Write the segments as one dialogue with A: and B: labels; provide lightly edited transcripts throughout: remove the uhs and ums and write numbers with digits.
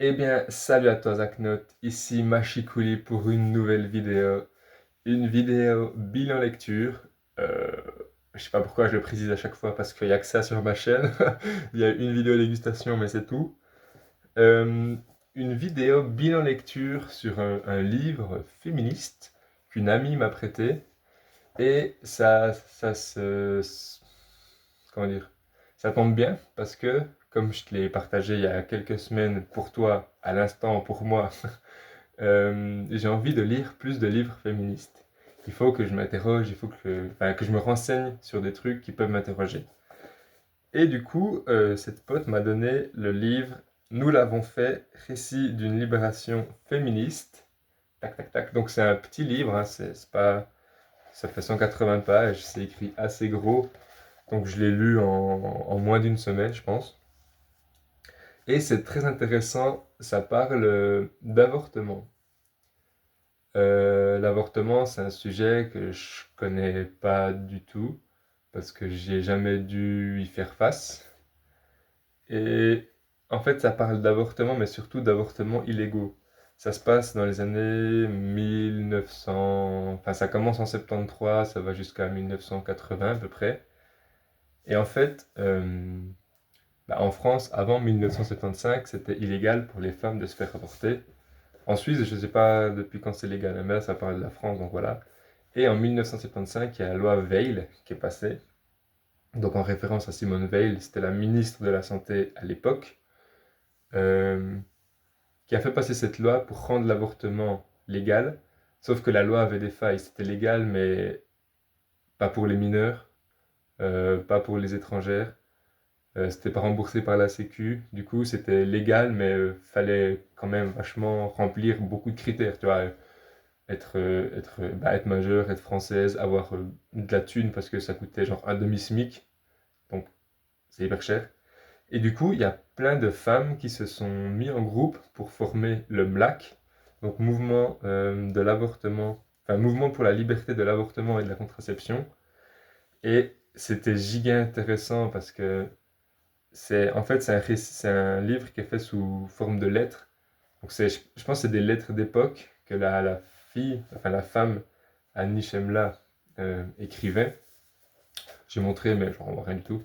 A: Eh bien, salut à toi Zaknot, ici Machikouli pour une nouvelle vidéo. Une vidéo bilan lecture. Euh, je sais pas pourquoi je le précise à chaque fois parce qu'il n'y a que ça sur ma chaîne. Il y a une vidéo dégustation mais c'est tout. Euh, une vidéo bilan lecture sur un livre féministe qu'une amie m'a prêté. Et comment dire, ça tombe bien parce que, comme je te l'ai partagé il y a quelques semaines pour toi, à l'instant pour moi, j'ai envie de lire plus de livres féministes. Il faut que je m'interroge, il faut que je me renseigne sur des trucs qui peuvent m'interroger. Et du coup, cette pote m'a donné le livre Nous l'avons fait, récit d'une libération féministe. Tac, tac, tac. Donc c'est un petit livre, hein, c'est pas, ça fait 180 pages, c'est écrit assez gros. Donc je l'ai lu en moins d'une semaine, je pense. Et c'est très intéressant, ça parle d'avortement. L'avortement, c'est un sujet que je connais pas du tout, parce que j'ai jamais dû y faire face. Et en fait, ça parle d'avortement, mais surtout d'avortements illégaux. Ça se passe dans les années 1900, enfin ça commence en 73, ça va jusqu'à 1980 à peu près. Et en fait, bah, en France, avant 1975, c'était illégal pour les femmes de se faire avorter. En Suisse, je ne sais pas depuis quand c'est légal, mais là, ça parle de la France, donc voilà. Et en 1975, il y a la loi Veil qui est passée. Donc en référence à Simone Veil, c'était la ministre de la Santé à l'époque, euh, qui a fait passer cette loi pour rendre l'avortement légal. Sauf que la loi avait des failles. C'était légal, mais pas pour les mineurs, pas pour les étrangères. C'était pas remboursé par la Sécu. Du coup, c'était légal, mais fallait quand même vachement remplir beaucoup de critères. Tu vois, être majeur, être française, avoir de la thune parce que ça coûtait genre un demi-SMIC. Donc, c'est hyper cher. Et du coup, il y a plein de femmes qui se sont mis en groupe pour former le MLAC, donc mouvement de l'avortement, enfin mouvement pour la liberté de l'avortement et de la contraception. Et c'était giga intéressant parce que c'est un livre qui est fait sous forme de lettres. Donc je pense que c'est des lettres d'époque que la fille, enfin la femme, Annie Chemla, écrivait. J'ai montré, mais je ne vois rien du tout.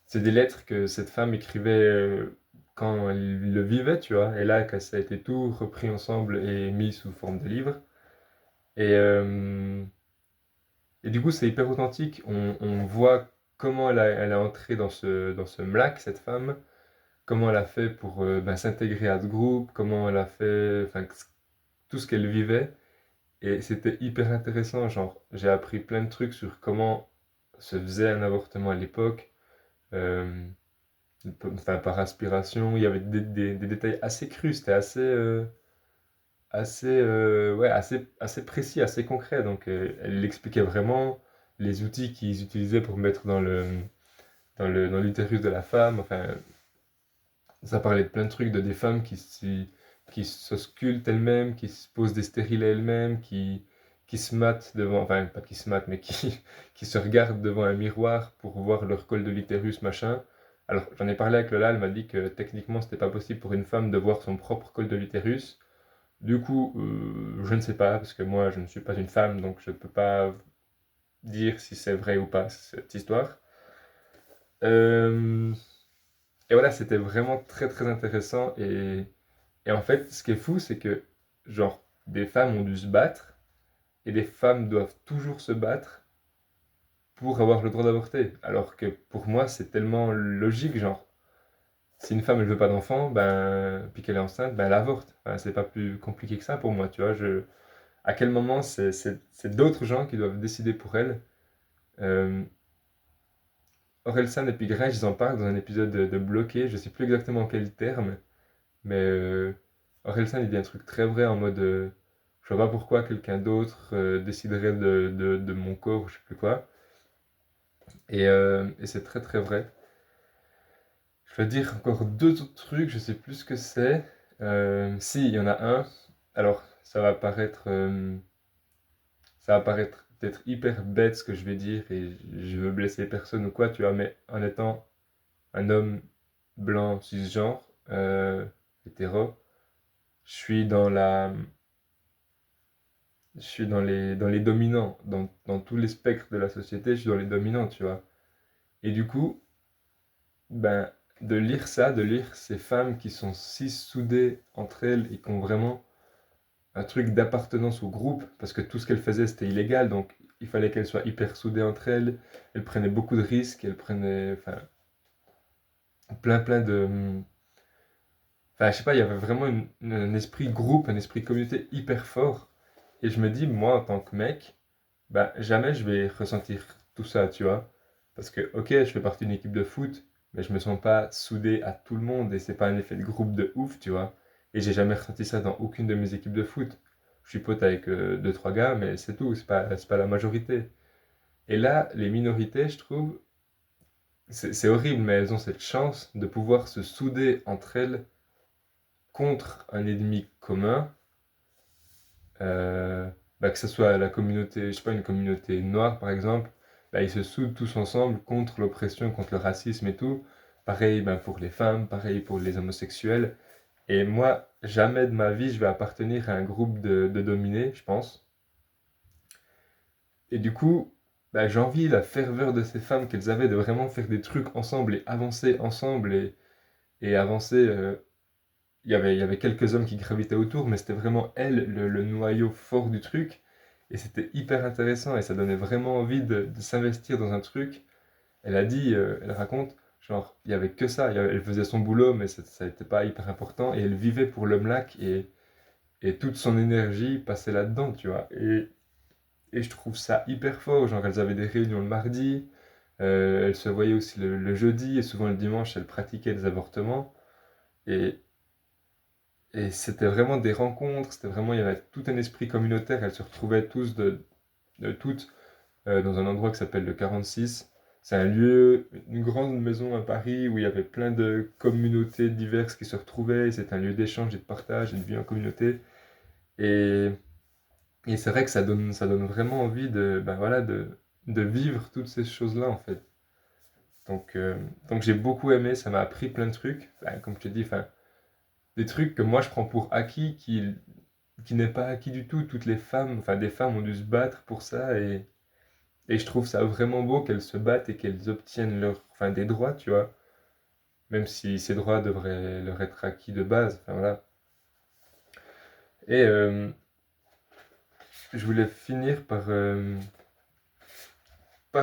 A: C'est des lettres que cette femme écrivait quand elle le vivait, tu vois. Et là, que ça a été tout repris ensemble et mis sous forme de livre. Et, euh, et du coup, c'est hyper authentique. On voit comment elle a entré dans ce MLAC, cette femme, comment elle a fait pour ben, s'intégrer à ce groupe, comment elle a fait, enfin, tout ce qu'elle vivait. Et c'était hyper intéressant, genre, j'ai appris plein de trucs sur comment se faisait un avortement à l'époque, euh, enfin, par aspiration, il y avait des détails assez crus, c'était assez précis, assez concret. Donc, elle expliquait vraiment les outils qu'ils utilisaient pour mettre dans l'utérus de la femme. Enfin, ça parlait de plein de trucs, de des femmes qui s'auscultent elles-mêmes, qui se posent des stérilets elles-mêmes, qui se matent devant, enfin pas qui se matent, mais qui se regardent devant un miroir pour voir leur col de l'utérus, machin. Alors j'en ai parlé avec Lola, elle m'a dit que techniquement c'était pas possible pour une femme de voir son propre col de l'utérus. Du coup, je ne sais pas, parce que moi je ne suis pas une femme, donc je ne peux pas dire si c'est vrai ou pas cette histoire. Euh, et voilà, c'était vraiment très très intéressant et en fait, ce qui est fou, c'est que, genre, des femmes ont dû se battre, et des femmes doivent toujours se battre pour avoir le droit d'avorter. Alors que pour moi, c'est tellement logique, genre, si une femme elle veut pas d'enfant, ben, puis qu'elle est enceinte, ben elle avorte. Enfin, c'est pas plus compliqué que ça pour moi, tu vois. À quel moment c'est d'autres gens qui doivent décider pour elle. Euh, Orelsan et puis Grèce, ils en parlent dans un épisode de Bloqué, je sais plus exactement quel terme, mais Orelsan il dit un truc très vrai en mode je vois pas pourquoi quelqu'un d'autre déciderait de mon corps ou je sais plus quoi. Et c'est très très vrai. Je vais dire encore deux autres trucs, je sais plus ce que c'est. Si, il y en a un. Alors, ça va paraître peut-être hyper bête ce que je vais dire et je veux blesser personne ou quoi, tu vois, mais en étant un homme blanc cisgenre, hétéro, je suis dans la, je suis dans les dominants, dans tous les spectres de la société, je suis dans les dominants, tu vois. Et du coup, ben, de lire ça, de lire ces femmes qui sont si soudées entre elles et qui ont vraiment un truc d'appartenance au groupe, parce que tout ce qu'elles faisaient c'était illégal, donc il fallait qu'elles soient hyper soudées entre elles, elles prenaient beaucoup de risques, elles prenaient, enfin, plein de... Enfin, je sais pas, il y avait vraiment un esprit groupe, un esprit communauté hyper fort. Et je me dis, moi, en tant que mec, bah, jamais je vais ressentir tout ça, tu vois. Parce que, ok, je fais partie d'une équipe de foot, mais je me sens pas soudé à tout le monde et c'est pas un effet de groupe de ouf, tu vois. Et j'ai jamais ressenti ça dans aucune de mes équipes de foot. Je suis pote avec deux, trois gars, mais c'est tout, c'est pas la majorité. Et là, les minorités, je trouve, c'est horrible, mais elles ont cette chance de pouvoir se souder entre elles contre un ennemi commun, bah, que ce soit la communauté, je sais pas, une communauté noire par exemple, bah, ils se soudent tous ensemble contre l'oppression, contre le racisme et tout. Pareil ben, pour les femmes, pareil pour les homosexuels. Et moi, jamais de ma vie, je vais appartenir à un groupe de dominés, je pense. Et du coup, bah, j'envie la ferveur de ces femmes qu'elles avaient de vraiment faire des trucs ensemble et avancer ensemble et avancer. Il y avait quelques hommes qui gravitaient autour, mais c'était vraiment elle, le noyau fort du truc. Et c'était hyper intéressant et ça donnait vraiment envie de s'investir dans un truc. Elle a dit, elle raconte, genre, il y avait que ça. Elle faisait son boulot, mais ça n'était pas hyper important. Et elle vivait pour l'homme lac et toute son énergie passait là-dedans, tu vois. Et je trouve ça hyper fort. Genre, elles avaient des réunions le mardi, elles se voyaient aussi le jeudi et souvent le dimanche, elles pratiquaient des avortements. Et, Et c'était vraiment des rencontres, c'était vraiment, il y avait tout un esprit communautaire, elles se retrouvaient de toutes dans un endroit qui s'appelle le 46. C'est un lieu, une grande maison à Paris où il y avait plein de communautés diverses qui se retrouvaient, et c'est un lieu d'échange et de partage et de vie en communauté. Et, et c'est vrai que ça donne vraiment envie ben voilà, de vivre toutes ces choses-là en fait. Donc, euh, donc j'ai beaucoup aimé, ça m'a appris plein de trucs. Ben, comme je te dis, enfin, des trucs que moi je prends pour acquis, qui n'est pas acquis du tout. Toutes les femmes, enfin des femmes ont dû se battre pour ça et je trouve ça vraiment beau qu'elles se battent et qu'elles obtiennent enfin, des droits, tu vois. Même si ces droits devraient leur être acquis de base. Enfin, voilà. Et je voulais finir par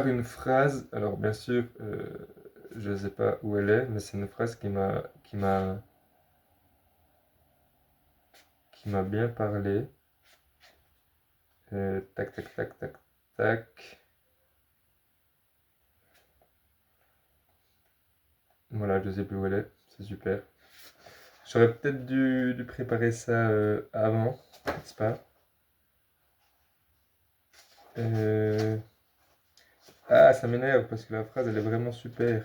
A: une phrase. Alors bien sûr, je ne sais pas où elle est, mais c'est une phrase qui m'a bien parlé. Tac, tac, tac, tac, tac. Voilà, je sais plus où elle est. C'est super. J'aurais peut-être dû préparer ça avant, n'est-ce pas? Euh, Ah, ça m'énerve parce que la phrase, elle est vraiment super.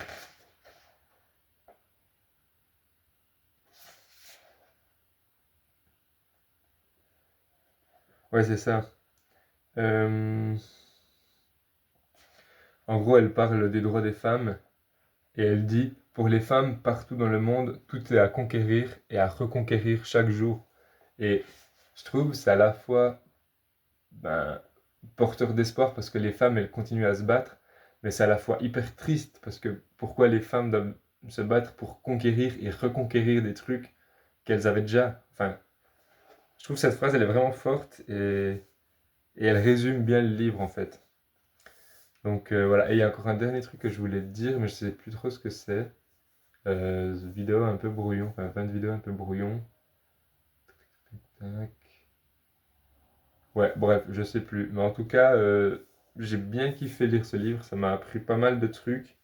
A: Ouais, c'est ça. Euh, En gros, elle parle des droits des femmes et elle dit, pour les femmes partout dans le monde, tout est à conquérir et à reconquérir chaque jour. Et je trouve que c'est à la fois ben, porteur d'espoir parce que les femmes, elles continuent à se battre, mais c'est à la fois hyper triste parce que pourquoi les femmes doivent se battre pour conquérir et reconquérir des trucs qu'elles avaient déjà. Enfin, je trouve que cette phrase, elle est vraiment forte et elle résume bien le livre en fait. Donc voilà, et il y a encore un dernier truc que je voulais te dire, mais je sais plus trop ce que c'est. Vidéo un peu brouillon, enfin fin de vidéo un peu brouillon. Tac. Ouais, bref, je sais plus. Mais en tout cas, j'ai bien kiffé lire ce livre, ça m'a appris pas mal de trucs.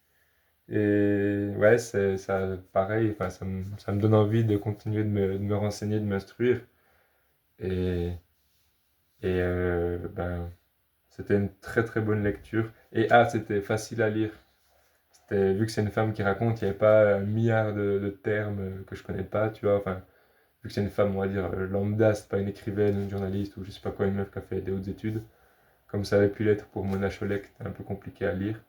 A: Et ouais, c'est ça, pareil, enfin, ça me donne envie de continuer de me renseigner, de m'instruire. Et, ben, c'était une très très bonne lecture. Et ah, c'était facile à lire. Vu que c'est une femme qui raconte, il n'y avait pas un milliard de termes que je connais pas, tu vois. Enfin, vu que c'est une femme, on va dire, lambda, c'est pas une écrivaine, une journaliste ou je sais pas quoi, une meuf qui a fait des hautes études. Comme ça avait pu l'être pour Mona Chollet, qui était un peu compliqué à lire.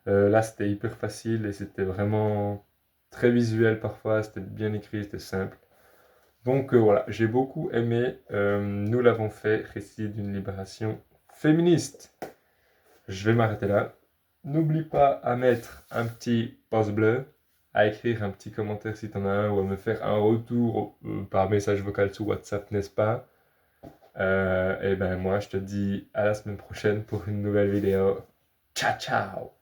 A: Là, c'était hyper facile et c'était vraiment très visuel parfois, c'était bien écrit, c'était simple. Donc voilà, j'ai beaucoup aimé. Nous l'avons fait, récit d'une libération féministe. Je vais m'arrêter là. N'oublie pas à mettre un petit pouce bleu, à écrire un petit commentaire si t'en as un, ou à me faire un retour par message vocal sur WhatsApp, n'est-ce pas? Et ben moi, je te dis à la semaine prochaine pour une nouvelle vidéo. Ciao, ciao!